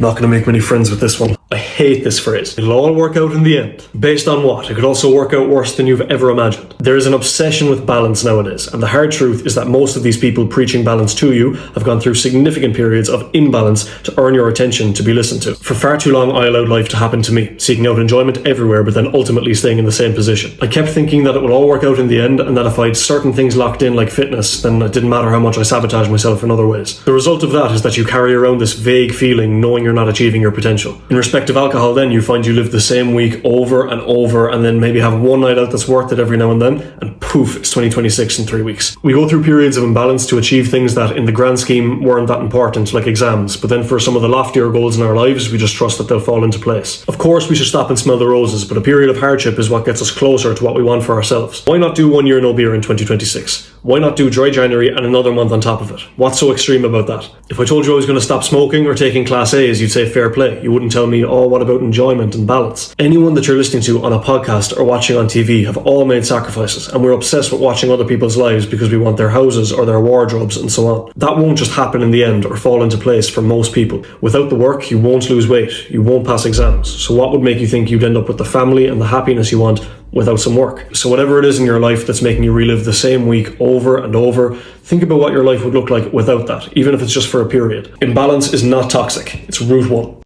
Not going to make many friends with this one. I hate this phrase. It'll all work out in the end. Based on what? It could also work out worse than you've ever imagined. There is an obsession with balance nowadays, and the hard truth is that most of these people preaching balance to you have gone through significant periods of imbalance to earn your attention to be listened to. For far too long, I allowed life to happen to me, seeking out enjoyment everywhere, but then ultimately staying in the same position. I kept thinking that it would all work out in the end, and that if I had certain things locked in like fitness, then it didn't matter how much I sabotaged myself in other ways. The result of that is that you carry around this vague feeling knowing you're not achieving your potential. In respect of alcohol then, you find you live the same week over and over, and then maybe have one night out that's worth it every now and then, and poof, it's 2026 in 3 weeks. We go through periods of imbalance to achieve things that in the grand scheme weren't that important, like exams, but then for some of the loftier goals in our lives, we just trust that they'll fall into place. Of course, we should stop and smell the roses, but a period of hardship is what gets us closer to what we want for ourselves. Why not do 1 year no beer in 2026? Why not do dry January and another month on top of it? What's so extreme about that? If I told you I was going to stop smoking or taking Class A's, you'd say fair play. You wouldn't tell me, oh, what about enjoyment and balance? Anyone that you're listening to on a podcast or watching on TV have all made sacrifices, and we're obsessed with watching other people's lives because we want their houses or their wardrobes and so on. That won't just happen in the end or fall into place for most people. Without the work, you won't lose weight, you won't pass exams. So what would make you think you'd end up with the family and the happiness you want without some work? So whatever it is in your life that's making you relive the same week over and over, think about what your life would look like without that, even if it's just for a period. Imbalance is not toxic, it's root one.